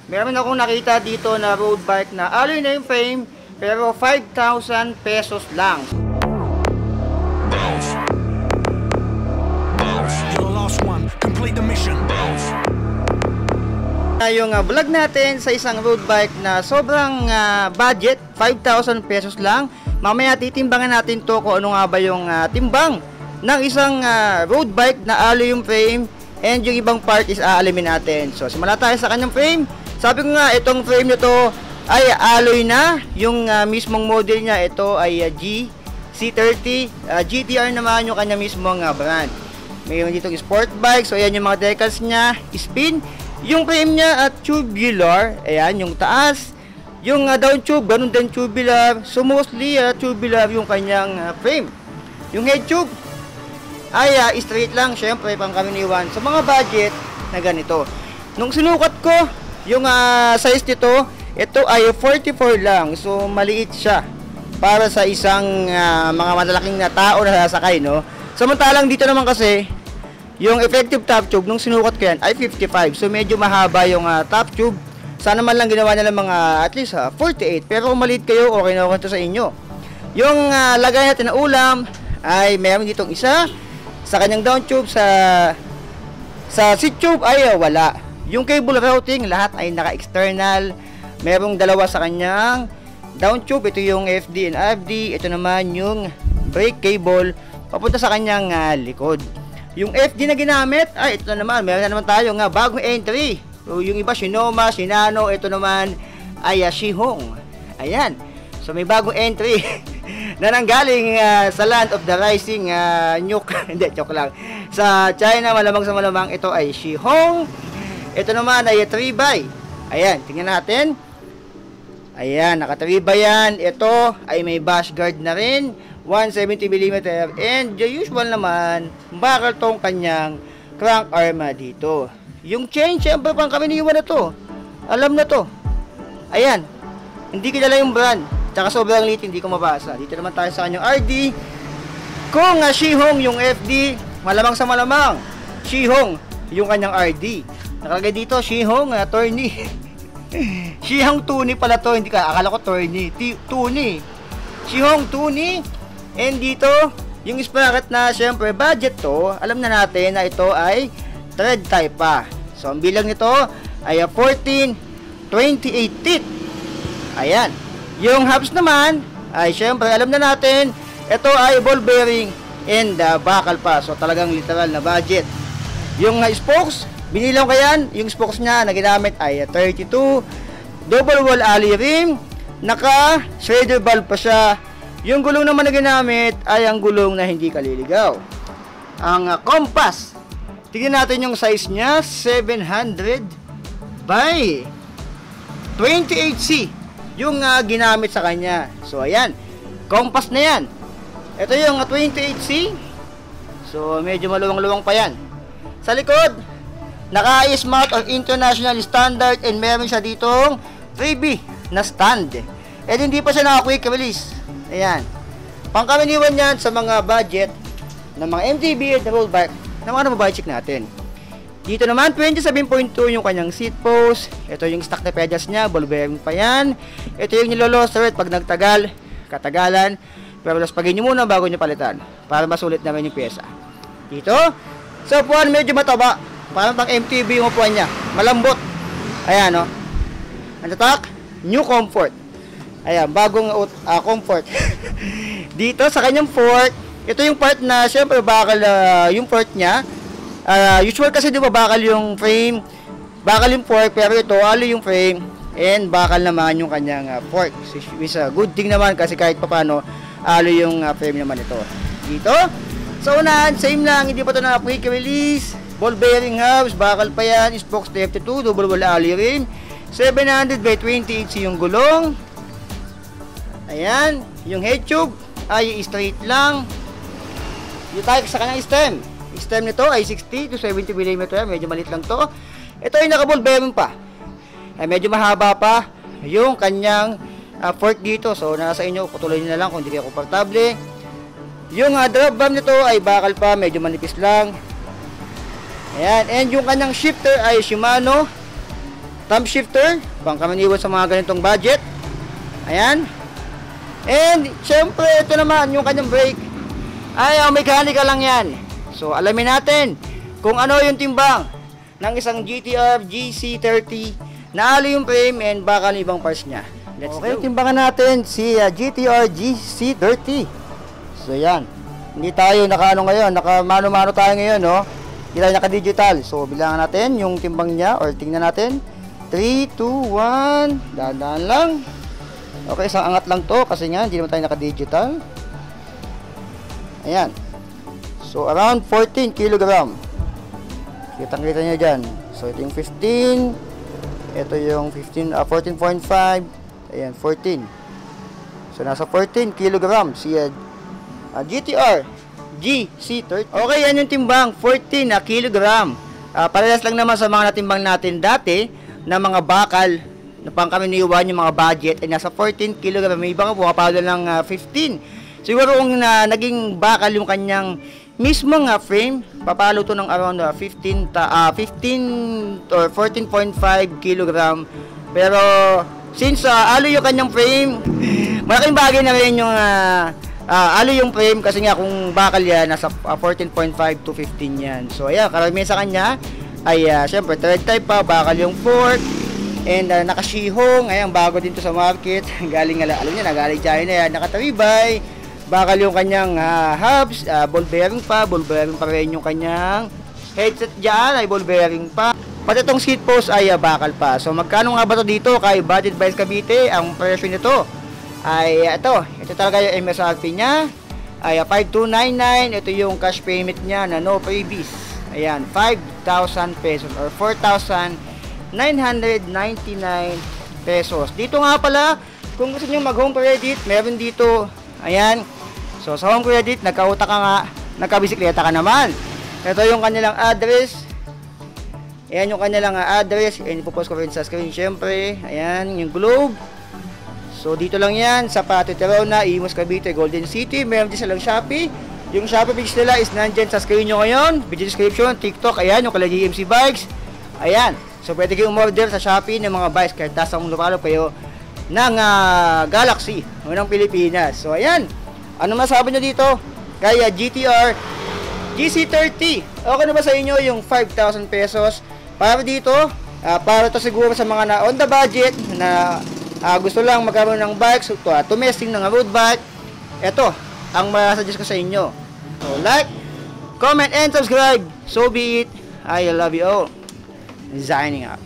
Meron akong nakita dito na road bike na alloy na yung frame, pero 5,000 pesos lang. Yung vlog natin sa isang road bike na sobrang budget, 5,000 pesos lang. Mamaya titimbangan natin to kung ano nga ba yung timbang ng isang road bike na alloy yung frame, and yung ibang part is aalamin natin. So simula tayo sa kanyang frame. Sabi ko nga, itong frame nito ay alloy na. Yung mismong model niya, ito ay GC30. GTR naman yung kanya mismong brand. Mayroon dito sport bike. So ayan yung mga decals niya, spin. Yung frame niya at tubular. Ayan yung taas. Yung down tube, ganun din tubular. So mostly tubular yung kanyang frame. Yung head tube ay straight lang, syempre pangkaraniwan sa mga budget na ganito. Nung sinukat ko yung size nito, ito ay 44 lang. So maliit siya para sa isang mga malalaking na tao na sasakay, no? Samantalang dito naman kasi yung effective top tube nung sinukat ko yan ay 55. So medyo mahaba yung top tube. Sana man lang ginawa nila mga at least 48. Pero kung maliit kayo, okay na okay to sa inyo. Yung lagay natin na ulam ay meron ditong isa. Sa kanyang down tube, sa seat tube ay wala. Yung cable routing, lahat ay naka-external. Merong dalawa sa kanyang down tube. Ito yung FD and FD. Ito naman yung brake cable papunta sa kanyang likod. Yung FD na ginamit, ay ito na naman. Meron na naman tayo nga bagong entry. So, yung iba Shinoma, Shinano. Ito naman ay Shihong. Ayan. So may bagong entry na nanggaling sa land of the rising nuke. Hindi, joke lang. Sa China, malamang sa malamang, ito ay Shihong. Ito naman ay 3x. Ayan, tingnan natin. Ayan, naka 3x yan. Ito ay may bash guard na rin, 170mm. And the usual naman, bakal tong kanyang crank arm dito. Yung chain, syempre pang karaniwan na to. Alam na to. Ayan, hindi kilala yung brand. Tsaka sobrang liit, hindi ko mabasa. Dito naman tayo sa kanyang RD. Kung Shihong yung FD, malamang sa malamang, Shihong yung kanyang RD. Nakalagay dito, Shihong Tourney. Shihong Tourney pala to, hindi ka, akala ko Tourney. Tourney. Shihong Tourney. And dito, yung sprocket na syempre budget to, alam na natin na ito ay thread type pa. So ang bilang nito ay 14 28 teeth. Ayan. Yung hubs naman ay syempre alam na natin, ito ay ball bearing and bakal pa. So talagang literal na budget. Yung spokes, binilang ko yan. Yung spokes niya na ginamit ay 32 double wall alloy rim. Naka shredder valve pa siya. Yung gulong naman na ginamit ay ang gulong na hindi kaliligaw. Ang compass, tingnan natin yung size niya, 700 by 28C yung ginamit sa kanya. So ayan, compass na yan. Ito yung 28C. So medyo maluwang-luwang pa yan. Sa likod, naka-smart or international standard, and meron siya ditong 3B na stand. And hindi pa siya naka-quick release. Ayan, pangkaraniwan yan sa mga budget ng mga MTB at road bike na mga mababike natin. Dito naman 27.2 yung kanyang seat post. Ito yung stock na pedals niya, ball bearing pa yan. Ito yung niloloster pag nagtagal, katagalan. Pero laspagin nyo muna bago nyo palitan para masulit naman yung pyesa. Dito, sa upuan medyo mataba, parang pang MTB yung upuan niya, malambot. Ayan, no? Ang tatak, new comfort. Ayan, bagong comfort. Dito sa kanyang fork, ito yung part na syempre bakal yung fork niya. Usual kasi di ba bakal yung frame, bakal yung fork, pero ito alloy yung frame and bakal naman yung kanyang fork. Is a good thing naman kasi kahit paano alloy yung frame naman ito. Dito sa unahan, same lang, hindi pa ito na quick release. Ball bearing hubs, bakal pa yan. Spokes 32, double wall alloy rim. 700 by 28 yung gulong. Ayan, yung head tube ay straight lang. Yung tayo sa kanyang stem nito ay 60 to 70mm. Medyo maliit lang to. Ito ay naka-ball bearing pa. Ay medyo mahaba pa yung kanyang fork dito. So nasa inyo, patuloy nyo na lang kung hindi kayo komportable. Yung drop bomb nito ay bakal pa, medyo manipis lang. Ayan, and yung kanyang shifter ay Shimano. thumb shifter, pangkamaniwan sa mga ganitong budget. Ayan. And, syempre, ito naman, yung kanyang brake. Ay, mechanical lang yan. So, alamin natin kung ano yung timbang ng isang GTR GC30 na alo yung frame and baka ano ibang parts niya. Let's go. Timbangan natin si GTR GC30. So, yan. Hindi tayo naka-ano ngayon, naka-mano-mano tayo ngayon, no? Hindi tayo naka-digital. So, bilangan natin yung timbang niya or tingnan natin. 3, 2, 1. Dahan-dahan lang. Okay, isang angat lang to kasi nga hindi naman tayo naka-digital. Ayan. So, around 14 kg. Kitang-kita nyo dyan. So, ito yung 15. Ito yung 14.5. Ayan, 14. So, nasa 14 kg si GTR GC30. Okay, yan yung timbang. 14 na kilogram. Parehas lang naman sa mga natimbang natin dati na mga bakal na pangkamaniwan yung mga budget ay nasa 14 kg. May iba nga pumapalo ng 15. Siguro kung naging bakal yung kanyang mismong frame, papalo to ng around 15 or 14.5 kg. Pero since alo yung kanyang frame, malaking bagay na rin yung alo yung frame kasi nga kung bakal yan, nasa 14.5 to 15 yan. So ayan, karamihan sa kanya ay syempre third type pa, bakal yung fork. And nakashihong, ayan, bago din to sa market. Galing, alam niya, nagaling China yan, nakataribay. Bakal yung kanyang hubs, ball bearing pa rin yung kanyang headset dyan, ay ball bearing pa. Pati itong seat post ay bakal pa. So magkano nga ba to dito kay Budget Bikes Cavite? Ang presyo nito ay ito talaga yung MSRP niya, ay 5,299. Ito yung cash payment niya na no freebies. Ayan, 5,000 pesos or 4,999 pesos. Dito nga pala, kung gusto niyo mag home credit, meron dito. Ayan. So sa home credit, nagkauta ka nga, nagkabisikleta ka naman. Ito yung kanilang address. Ayan yung kanilang address. Ayan, ipopost ko rin sa screen syempre. Ayan, yung globe. So dito lang yan sa Patio Terona, Imus, Cavite, Golden City. Meron din silang Shopee. Yung Shopee page nila is nandyan sa screen nyo ngayon. Video description, TikTok, ayan, yung kala GMC Bikes. Ayan. So pwede kayong umorder sa Shopee ng mga bikes kahit tasang lumalo kayo ng Galaxy ng Pilipinas. So ayan. Ano masabi nyo dito? Kaya GTR GC30. Okay na ba sa inyo yung 5,000 pesos? Para dito, para to siguro sa mga na on the budget na gusto lang magkaroon ng bikes, tumesting ng road bike. Ito ang masasuggest ko sa inyo. So like, comment, and subscribe. So be it. I love you all. Signing out.